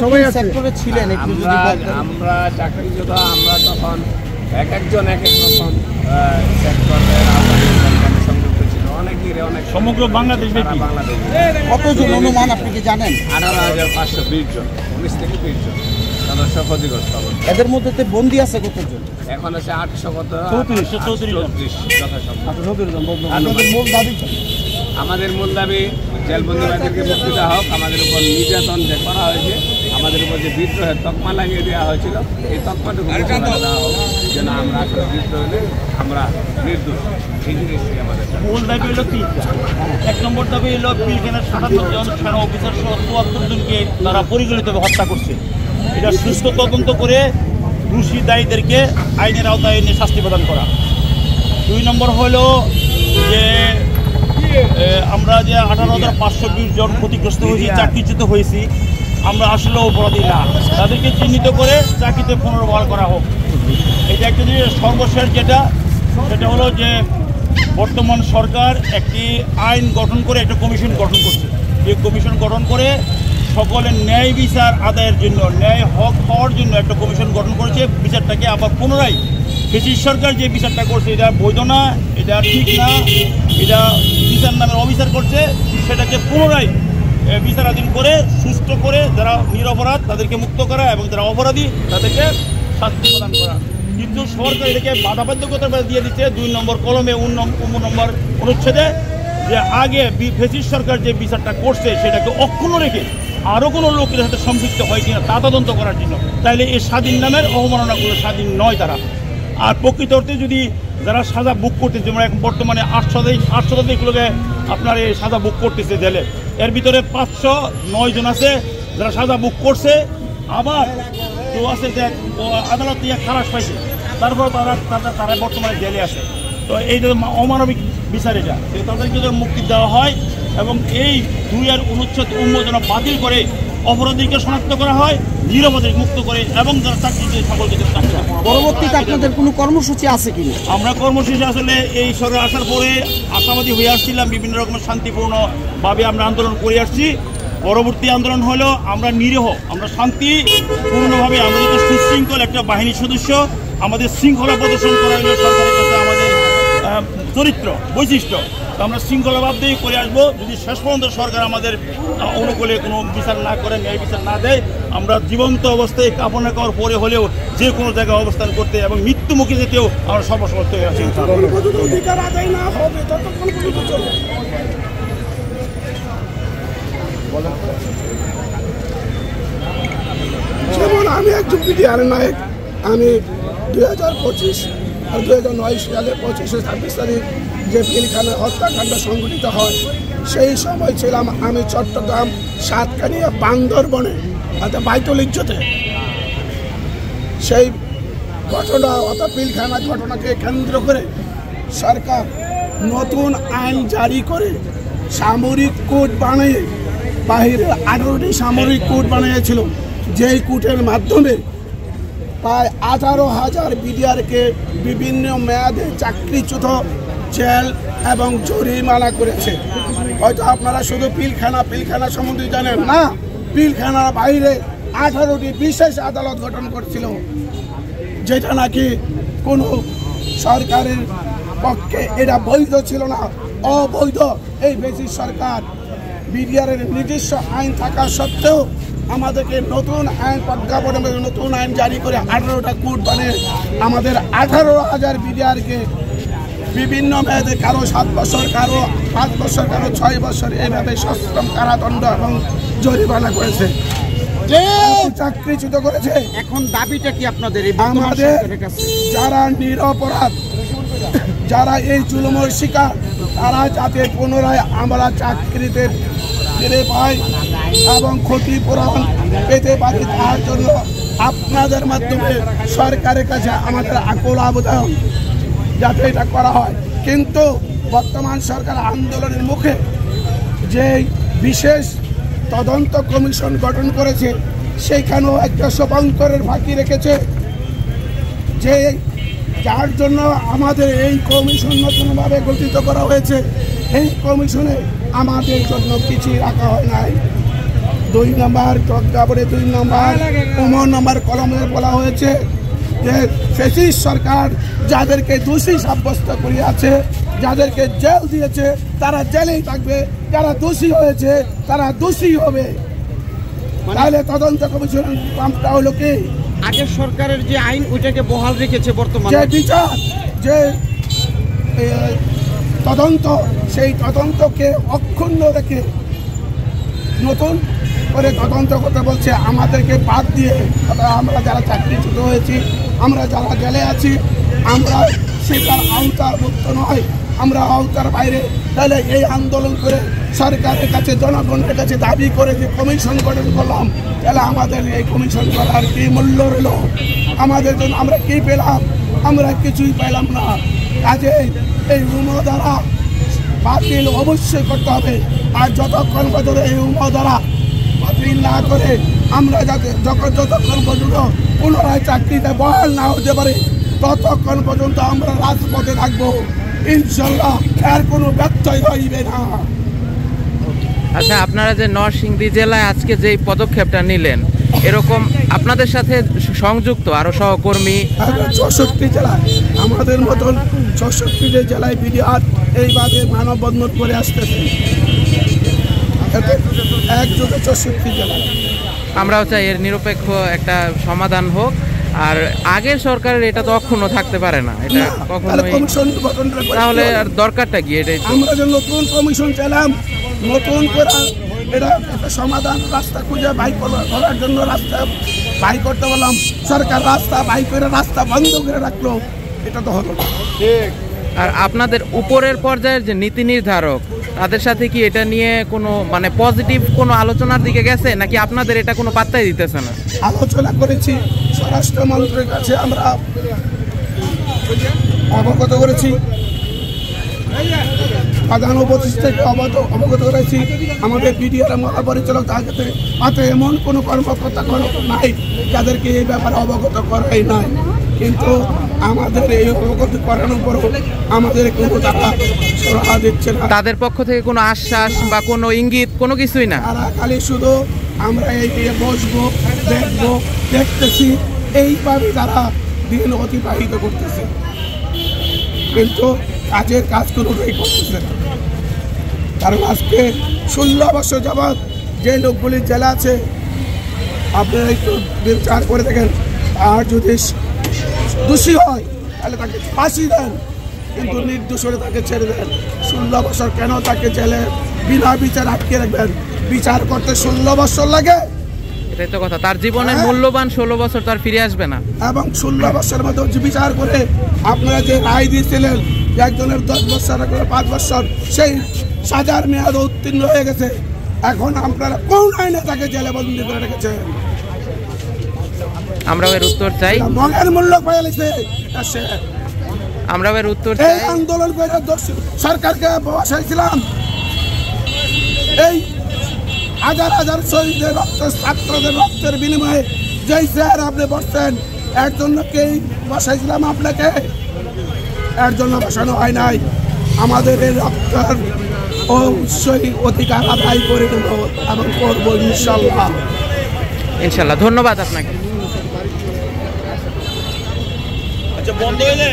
সবাই সেক্টরে ছিলেন? আমরা চাকরিজীবী, আমরা তখন এক একজন এক এক রকম সেক্টরের সংযুক্ত ছিল, অনেকের অনেক সমগ্র বাংলাদেশ। কতজন অনুমান আপনি কি জানেন? 18,520 জন, 19 থেকে 20 জন সদস্য ক্ষতিগ্রস্ত। এদের মধ্যে বন্দী আছে কতজন? এখন আছে 834 আমাদের মূল দাবি জেলবন্দীবাদীদেরকে মুক্তি দেওয়া হোক। আমাদের উপর নির্যাতন যে করা হয়েছে, আমাদের উপর যে বিদ্রোহের তকমা লাগিয়ে দেওয়া হয়েছিল, এই তকমাটুকু দেওয়া হোক, যেন আমরা আসলে বিদ্রোহে আমরা নির্দোষ। এই জিনিসটি আমাদের মূল দাবি হলো 3টা। 1 নম্বর দাবি হলো পিলখানার 57 জন সেনা অফিসার সহ 74 জনকে তারা পরিগণিতভাবে হত্যা করছে। এটা সুস্থ তদন্ত করে দোষী দায়ীদেরকে আইনের আওতায় এনে শাস্তি প্রদান করা। 2 নম্বর হলো যে আমরা যে 18,520 জন ক্ষতিগ্রস্ত হয়েছি, চাকরিচ্যুত হয়েছি, আমরা আসলে অপরাধী না, তাদেরকে চিহ্নিত করে চাকরিতে পুনর্বহাল করা হোক। এটা একটা সর্বশেষ সেটা হলো যে বর্তমান সরকার একটি আইন গঠন করে একটা কমিশন গঠন করছে। এই কমিশন গঠন করে সকলের ন্যায় বিচার আদায়ের জন্য, ন্যায় হক হওয়ার জন্য একটা কমিশন গঠন করেছে। বিচারটাকে আবার পুনরায় ব্রিটিশ সরকার যে বিচারটা করছে এটা বৈধ না, এটা ঠিক না, এটা বিচার নামের অবিচার করছে, সেটাকে পুনরায় বিচারাধীন করে সুস্থ করে যারা নিরপরাধ তাদেরকে মুক্ত করা এবং যারা অপরাধী তাদেরকে শাস্তি প্রদান করা। কিন্তু সরকার এটাকে বাধাবাধ্যকতা দিয়ে দিচ্ছে 2 নম্বর কলমে 19 নম্বর অনুচ্ছেদে, যে আগে ব্রিটিশ সরকার যে বিচারটা করছে সেটাকে অক্ষুণ্ণ রেখে আরও কোনো লোকের সাথে সম্পৃক্ত হয় কিনা তা তদন্ত করার জন্য। তাইলে এই স্বাধীন নামের অবমাননাগুলো স্বাধীন নয় তারা। আর প্রকৃত অর্থে যদি যারা সাজা বুক করতেছে, যেমন এখন বর্তমানে 800 আপনার এই সাজা বুক করতেছে জেলে, এর ভিতরে 509 জন আছে যারা সাজা বুক করছে, আবার কেউ আছে যে আদালত দিয়ে খালাস পাইছে, তারপর তারা বর্তমানে জেলে আছে। তো এই যে অমানবিক বিচার, এটা তাদেরকে যদি মুক্তি দেওয়া হয় এবং এই 2 অনুচ্ছেদ যেন বাতিল করে অপরাধীকে শনাক্ত করা হয়, নিরপরাধীকে মুক্ত করে এবং যারা চাকরিতে সকলকে চাকরি। পরবর্তীতে আপনাদের কোনো কর্মসূচি আছে কি? আমরা কর্মসূচি আসলে এই সরকার আসার পরে আশাবাদী হয়ে আসছিলাম, বিভিন্ন রকমের শান্তিপূর্ণভাবে আমরা আন্দোলন করে আসছি। পরবর্তী আন্দোলন হলো আমরা নিরীহ, আমরা শান্তিপূর্ণভাবে, আমরা যদি সুশৃঙ্খল একটা বাহিনীর সদস্য, আমাদের শৃঙ্খলা প্রদর্শন করা হলো সরকারের কাছে আমাদের চরিত্র বৈশিষ্ট্য। তো আমরা শৃঙ্খলাভাব দিয়ে করে আসবো। যদি শেষ পর্যন্ত সরকার আমাদের অনুকূলে কোনো বিচার না করে, ন্যায় বিচার না দেয়, আমরা জীবন্ত অবস্থায় কাপড় করার পরে হলেও যে কোনো জায়গায় অবস্থান করতে এবং মৃত্যুমুখী যেতেও আমরা সর্বসমর্থ হয়ে আছি। যেমন আমি একজন বিডিআর নায়ক, আমি 2025 আর 2009 সালে 25-26 তারিখ যে পিলখানা হত্যাকাণ্ড সংঘটিত হয়, সেই সময় ছিলাম আমি চট্টগ্রাম সাতকানিয়া বান্দরবনে বাইতুল ইজ্জতে। সেই ঘটনা অর্থাৎ পিলখানা ঘটনাকে কেন্দ্র করে সরকার নতুন আইন জারি করে সামরিক কোর্ট বানিয়ে, বাহিরের 18টি সামরিক কোর্ট বানিয়েছিল, যেই কোর্টের মাধ্যমে প্রায় 18,000 বিডিআরকে বিভিন্ন মেয়াদে চাকরিচ্যুত, জেল এবং জরিমানা করেছে। হয়তো আপনারা শুধু পিলখানা সম্বন্ধে জানেন না, পিলখানার বাইরে 18টি বিশেষ আদালত গঠন করছিল, যেটা নাকি কোনো সরকারের পক্ষে এটা বৈধ ছিল না, অবৈধ। এই ব্রিটিশ সরকার বিডিআরের নিজস্ব আইন থাকা সত্ত্বেও আমাদেরকে নতুন আইন প্রজ্ঞাপন, নতুন আইন জারি করে 18টা কোর্ট বানিয়ে আমাদের 18,000 বিডিআরকে বিভিন্ন মেয়াদে, কারো 7 বছর, কারো 5 বছর, কারো 6 বছর, এইভাবে সশ্রম কারাদণ্ড এবং জরিমানা করেছে, চাকরিচ্যুত করেছে। এখন দাবিটা কি আপনাদের? আমাদের যারা নিরপরাধ, যারা এই জুলুমের শিকার, তারা যাতে পুনরায় আমরা চাকরিতে ফিরে পাই এবং ক্ষতিপূরণ পেতে পারি, তার জন্য আপনাদের মাধ্যমে সরকারের কাছে আমাদের আকুল আবেদন যাতে এটা করা হয়। কিন্তু বর্তমান সরকার আন্দোলনের মুখে যে বিশেষ তদন্ত কমিশন গঠন করেছে, সেইখানেও একটা শুভঙ্করের ফাঁকি রেখেছে, যে যার জন্য আমাদের এই কমিশন নতুনভাবে গঠিত করা হয়েছে। এই কমিশনে আমাদের জন্য কিছুই রাখা হয় নাই। 2 নম্বর, তারপরে 2 নম্বর, 15 নম্বর কলমে বলা হয়েছে যে ফ্যাসিস্ট সরকার যাদেরকে দোষী সাব্যস্ত করিয়াছে, যাদেরকে জেল দিয়েছে তারা জেলেই থাকবে, যারা দোষী হয়েছে তারা দোষী হবে। তাহলে তদন্ত কমিশন কামটা হলো কি? আগের সরকারের যে আইন ওইটাকে বহাল রেখেছে বর্তমানে। যে বিচার, যে তদন্ত, সেই তদন্তকে অক্ষুণ্ণ রেখে নতুন করে তদন্ত করতে বলছে। আমাদেরকে বাদ দিয়ে আমরা যারা চাকরিচ্যুত হয়েছি, আমরা যারা জেলে আছি, আমরা সেটার আওতাভুক্ত নয়, আমরা আওতার বাইরে। তাহলে এই আন্দোলন করে সরকারের কাছে, জনগণের কাছে দাবি করে যে কমিশন গঠন করলাম, তাহলে আমাদের এই কমিশন করার কি মূল্য রইল? আমাদের জন্য আমরা কি পেলাম? আমরা কিছুই পেলাম না। কাজে এই দ্বারা বাতিল অবশ্যই করতে হবে। আর যতক্ষণ পর্যন্ত এই দ্বারা বাতিল না করে আমরা যাতে যতক্ষণ পর্যন্ত পুনরায় চাকরিতে বহাল না হতে পারে, ততক্ষণ পর্যন্ত আমরা রাজপথে থাকবো। ইনশাল্লাহ এর কোনো ব্যত্যয় হইবে না। আচ্ছা, আপনারা যে নরসিংদী জেলায় আজকে যে পদক্ষেপটা নিলেন, এরকম আপনাদের সাথে সংযুক্ত আরো সহকর্মী 64 জেলায়, আমাদের মতন 64 জেলায় বিডিআর এইভাবে মানববন্ধন করে আসতেছে। একযোগে 64 জেলায় আমরাও চাই এর নিরপেক্ষ একটা সমাধান হোক। আর আগের সরকারের এটা তো অক্ষুণ্ণ থাকতে পারে না, এটা কখনোই। তাহলে আর দরকারটা কি? এটাই আমরা যে নতুন কমিশন চাইলাম, নতুন করে এটা একটা সমাধান রাস্তা খুঁজে বাই করার জন্য রাস্তা বাই করতে বললাম। সরকার রাস্তা বাই করে রাস্তা বন্ধ করে রাখলো, এটা তো হলো না। আর আপনাদের উপরের পর্যায়ের যে নীতি নির্ধারক, তাদের সাথে কি এটা নিয়ে কোনো মানে পজিটিভ কোনো আলোচনার দিকে গেছে, নাকি আপনাদের এটা কোনো পাত্তাই দিতেছে না? আলোচনা করেছি, স্বরাষ্ট্রমন্ত্রীর কাছে আমরা অবগত করেছি, প্রধান উপদেষ্টাকে অবগত করেছি। আমাদের বিডিআর মহাপরিচালক তাতে এমন কোনো কর্মকর্তা নাই যাদেরকে এই ব্যাপারে অবগত করাই নাই। কিন্তু আমাদের এই অবগত করানোর পরও আমাদের কোনো টাকা সরকার দিচ্ছে না। তাদের পক্ষ থেকে কোনো আশ্বাস বা কোনো ইঙ্গিত, কোনো কিছুই না। তারা খালি শুধু আমরা এই দিয়ে বসবো, দেখবো, দেখতেছি, এইভাবে তারা দিন অতিবাহিত করতেছে, কিন্তু কাজের কাজ কোনোটাই করতেছে না। কারণ আজকে 16 বছর যাবৎ যে লোকগুলি জেলা আছে, আপনারা একটু বিচার করে দেখেন, আর যদি দোষী হয় তাহলে তাকে ফাঁসি দেন, কিন্তু নির্দোষ হলে তাকে ছেড়ে দেন। 16 বছর কেন তাকে জেলে বিনা বিচার আটকে রাখবেন? বিচার করতে 16 বছর লাগে, এটাই তো কথা। তার জীবনের মূল্যবান 16 বছর তার ফিরে আসবে না। এবং 16 বছরের মধ্যে বিচার করে আপনারা যে রায় দিয়েছিলেন একজনের 10 বছর, 5 বছর, সেই সাজার মেয়াদ উত্তীর্ণ হয়ে গেছে। এখন আপনারা কোন আইনে তাকে জেলে বন্দী করে রেখেছেন? আমরাও এর উত্তর চাই। মগের মূল্য পাওয়া গেছে। আমরাও এর উত্তর এই চাই। আন্দোলন করে সরকারকে বসাইছিলাম, এই হাজার হাজার শহীদের রক্ত, ছাত্রদের রক্তের বিনিময়ে যেই স্যার আপনি বসছেন, এর জন্য কেই বসাইছিলাম আপনাকে? এর জন্য বসানো হয় নাই। আমাদের এই রক্তের অবশ্যই অধিকার আদায় করে দেব এবং করবো ইনশাল্লাহ। ইনশাল্লাহ, ধন্যবাদ আপনাকে। আচ্ছা, বন্ধ হইলে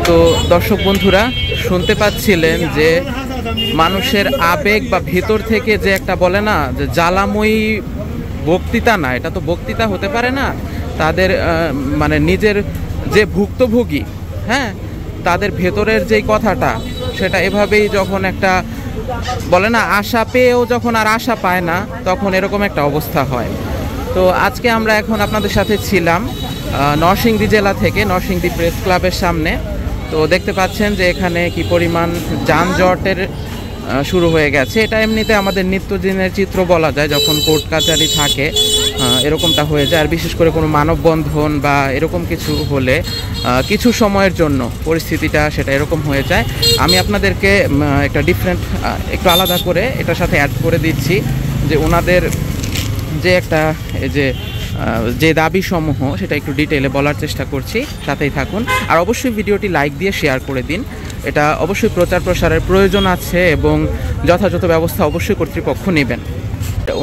তো দর্শক বন্ধুরা, শুনতে পাচ্ছিলেন যে মানুষের আবেগ বা ভেতর থেকে যে একটা বলে না যে জ্বালাময়ী বক্তৃতা, না এটা তো বক্তৃতা হতে পারে না, তাদের মানে নিজের যে ভুক্তভোগী, হ্যাঁ, তাদের ভেতরের যেই কথাটা, সেটা এভাবেই যখন একটা বলে না আশা পেয়েও যখন আর আশা পায় না, তখন এরকম একটা অবস্থা হয়। তো আজকে আমরা এখন আপনাদের সাথে ছিলাম নরসিংদী জেলা থেকে, নরসিংদী প্রেস ক্লাবের সামনে। তো দেখতে পাচ্ছেন যে এখানে কি পরিমাণ যানজটের শুরু হয়ে গেছে। এটা এমনিতে আমাদের নিত্যদিনের চিত্র বলা যায়, যখন কোর্ট কাচারি থাকে এরকমটা হয়ে যায়। আর বিশেষ করে কোনো মানববন্ধন বা এরকম কিছু হলে কিছু সময়ের জন্য পরিস্থিতিটা সেটা এরকম হয়ে যায়। আমি আপনাদেরকে একটা ডিফারেন্ট, একটু আলাদা করে এটার সাথে অ্যাড করে দিচ্ছি যে ওনাদের যে একটা যে দাবিসমূহ, সেটা একটু ডিটেইলে বলার চেষ্টা করছি, সাথেই থাকুন। আর অবশ্যই ভিডিওটি লাইক দিয়ে শেয়ার করে দিন, এটা অবশ্যই প্রচার প্রসারের প্রয়োজন আছে এবং যথাযথ ব্যবস্থা অবশ্যই কর্তৃপক্ষ নেবেন।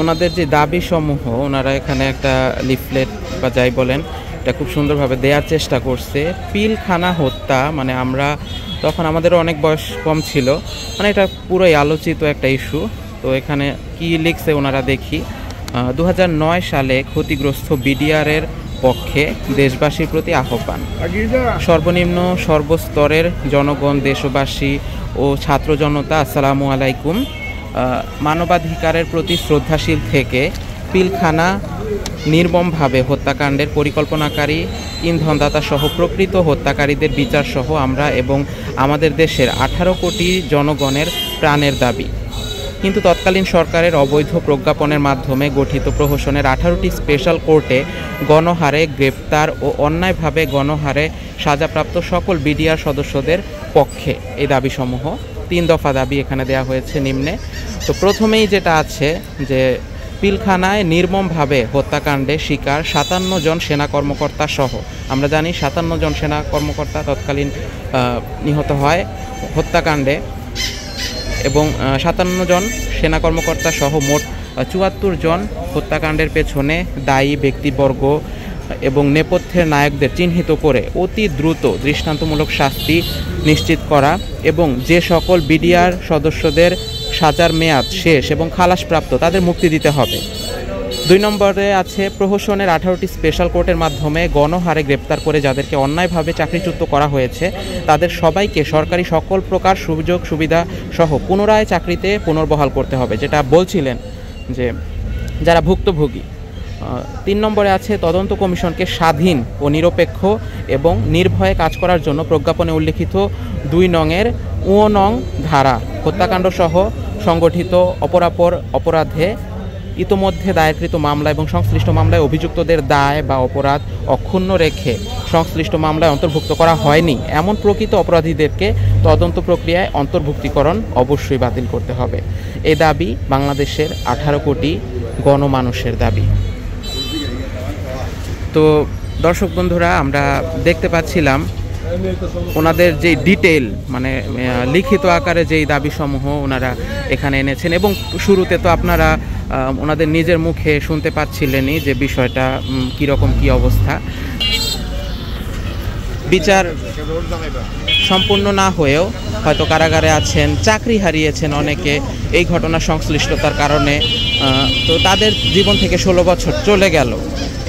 ওনাদের যে দাবি সমূহ ওনারা এখানে একটা লিফলেট বা যাই বলেন এটা খুব সুন্দরভাবে দেওয়ার চেষ্টা করছে। পিলখানা হত্যা মানে আমরা তখন আমাদেরও অনেক বয়স কম ছিল, মানে এটা পুরোই আলোচিত একটা ইস্যু। তো এখানে কি লিখছে ওনারা দেখি। 2009 সালে ক্ষতিগ্রস্ত বিডিআরের পক্ষে দেশবাসীর প্রতি আহ্বান। সর্বনিম্ন সর্বস্তরের জনগণ, দেশবাসী ও ছাত্র জনতা, আসসালামু আলাইকুম। মানবাধিকারের প্রতি শ্রদ্ধাশীল থেকে পিলখানা নির্মমভাবে হত্যাকাণ্ডের পরিকল্পনাকারী, ইন্ধনদাতা সহ প্রকৃত হত্যাকারীদের বিচার সহ আমরা এবং আমাদের দেশের 18 কোটি জনগণের প্রাণের দাবি। কিন্তু তৎকালীন সরকারের অবৈধ প্রজ্ঞাপনের মাধ্যমে গঠিত প্রহসনের 18টি স্পেশাল কোর্টে গণহারে গ্রেপ্তার ও অন্যায়ভাবে গণহারে সাজাপ্রাপ্ত সকল বিডিআর সদস্যদের পক্ষে এই দাবিসমূহ 3 দফা দাবি এখানে দেওয়া হয়েছে নিম্নে। তো প্রথমেই যেটা আছে যে পিলখানায় নির্মমভাবে হত্যাকাণ্ডে শিকার 57 জন সেনা কর্মকর্তা সহ, আমরা জানি 57 জন সেনা কর্মকর্তা তৎকালীন নিহত হয় হত্যাকাণ্ডে, এবং 57 জন সেনা কর্মকর্তা সহ মোট 74 জন হত্যাকাণ্ডের পেছনে দায়ী ব্যক্তিবর্গ এবং নেপথ্যের নায়কদের চিহ্নিত করে অতি দ্রুত দৃষ্টান্তমূলক শাস্তি নিশ্চিত করা এবং যে সকল বিডিআর সদস্যদের সাজার মেয়াদ শেষ এবং খালাসপ্রাপ্ত তাদের মুক্তি দিতে হবে। 2 নম্বরে আছে প্রহসনের 18টি স্পেশাল কোর্টের মাধ্যমে গণহারে গ্রেপ্তার করে যাদেরকে অন্যায়ভাবে চাকরিচ্যুত করা হয়েছে তাদের সবাইকে সরকারি সকল প্রকার সুযোগ সুবিধা সহ পুনরায় চাকরিতে পুনর্বহাল করতে হবে, যেটা বলছিলেন যে যারা ভুক্তভোগী। 3 নম্বরে আছে তদন্ত কমিশনকে স্বাধীন ও নিরপেক্ষ এবং নির্ভয়ে কাজ করার জন্য প্রজ্ঞাপনে উল্লিখিত 2 নংয়ের নং ধারা হত্যাকাণ্ড সহ সংগঠিত অপরাপর অপরাধে ইতোমধ্যে দায়েরকৃত মামলা এবং সংশ্লিষ্ট মামলায় অভিযুক্তদের দায় বা অপরাধ অক্ষুণ্ণ রেখে সংশ্লিষ্ট মামলায় অন্তর্ভুক্ত করা হয়নি এমন প্রকৃত অপরাধীদেরকে তদন্ত প্রক্রিয়ায় অন্তর্ভুক্তিকরণ অবশ্যই বাতিল করতে হবে। এই দাবি বাংলাদেশের 18 কোটি গণমানুষের দাবি। তো দর্শক বন্ধুরা, আমরা দেখতে পাচ্ছিলাম ওনাদের যে ডিটেল মানে লিখিত আকারে যেই দাবিসমূহ ওনারা এখানে এনেছেন, এবং শুরুতে তো আপনারা ওনাদের নিজের মুখে শুনতে পাচ্ছিলেনই যে বিষয়টা কীরকম কী অবস্থা। বিচার সম্পূর্ণ না হয়েও হয়তো কারাগারে আছেন, চাকরি হারিয়েছেন অনেকে এই ঘটনা সংশ্লিষ্টতার কারণে। তো তাদের জীবন থেকে 16 বছর চলে গেল,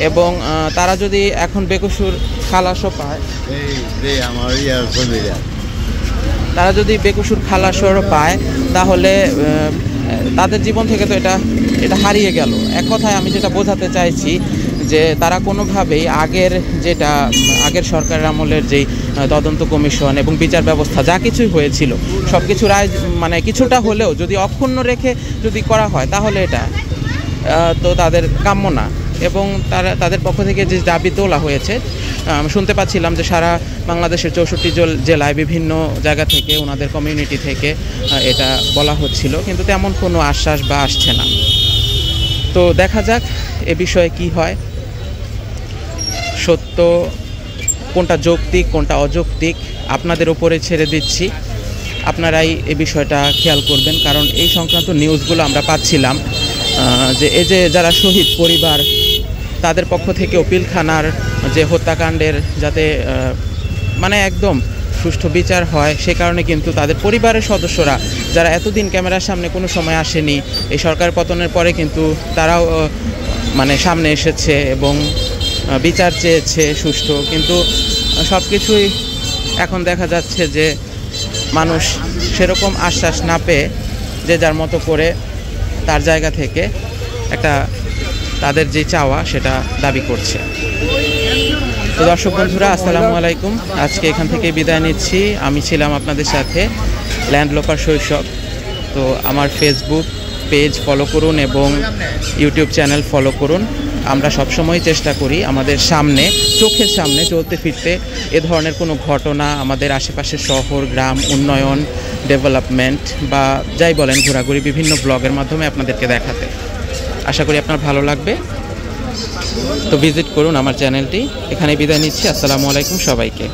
এবং তারা যদি এখন বেকসুর খালাসও পায়, তারা যদি বেকসুর খালাসও পায় তাহলে তাদের জীবন থেকে তো এটা হারিয়ে গেল। এক কথায় আমি যেটা বোঝাতে চাইছি যে তারা কোনোভাবেই আগের সরকারের আমলের যেই তদন্ত কমিশন এবং বিচার ব্যবস্থা যা কিছুই হয়েছিল সব কিছু রায় মানে কিছুটা হলেও যদি অক্ষুণ্ণ রেখে যদি করা হয় তাহলে এটা তো তাদের কাম্য না। এবং তাদের পক্ষ থেকে যে দাবি তোলা হয়েছে, শুনতে পাচ্ছিলাম যে সারা বাংলাদেশের 64 জেলায় বিভিন্ন জায়গা থেকে ওনাদের কমিউনিটি থেকে এটা বলা হচ্ছিল, কিন্তু তেমন কোনো আশ্বাস বা আসছে না। তো দেখা যাক এ বিষয়ে কি হয়, সত্য কোনটা যৌক্তিক কোনটা অযৌক্তিক আপনাদের উপরে ছেড়ে দিচ্ছি। আপনারাই এই বিষয়টা খেয়াল করবেন, কারণ এই সংক্রান্ত নিউজগুলো আমরা পাচ্ছিলাম যে এই যে যারা শহীদ পরিবার তাদের পক্ষ থেকেও পিলখানার যে হত্যাকাণ্ডের যাতে মানে একদম সুষ্ঠু বিচার হয় সে কারণে কিন্তু তাদের পরিবারের সদস্যরা যারা এতদিন ক্যামেরার সামনে কোনো সময় আসেনি, এই সরকার পতনের পরে কিন্তু তারাও মানে সামনে এসেছে এবং বিচার চেয়েছে সুষ্ঠু, কিন্তু সব কিছুই এখন দেখা যাচ্ছে যে মানুষ সেরকম আশ্বাস না পেয়ে যে যার মতো করে তার জায়গা থেকে একটা তাদের যে চাওয়া সেটা দাবি করছে। তো দর্শক বন্ধুরা, আসসালামু আলাইকুম। আজকে এখান থেকে বিদায় নিচ্ছি। আমি ছিলাম আপনাদের সাথে ল্যান্ডলোপার শৈশব। তো আমার ফেসবুক পেজ ফলো করুন এবং ইউটিউব চ্যানেল ফলো করুন। আমরা সবসময় চেষ্টা করি আমাদের সামনে চোখের সামনে চলতে ফিরতে এ ধরনের কোনো ঘটনা আমাদের আশেপাশের শহর গ্রাম উন্নয়ন ডেভেলপমেন্ট বা যাই বলেন ঘোরাঘুরি বিভিন্ন ব্লগের মাধ্যমে আপনাদেরকে দেখাতে। আশা করি আপনার ভালো লাগবে। তো ভিজিট করুন আমার চ্যানেলটি। এখানে বিদায় নিচ্ছি। আসসালামু আলাইকুম সবাইকে।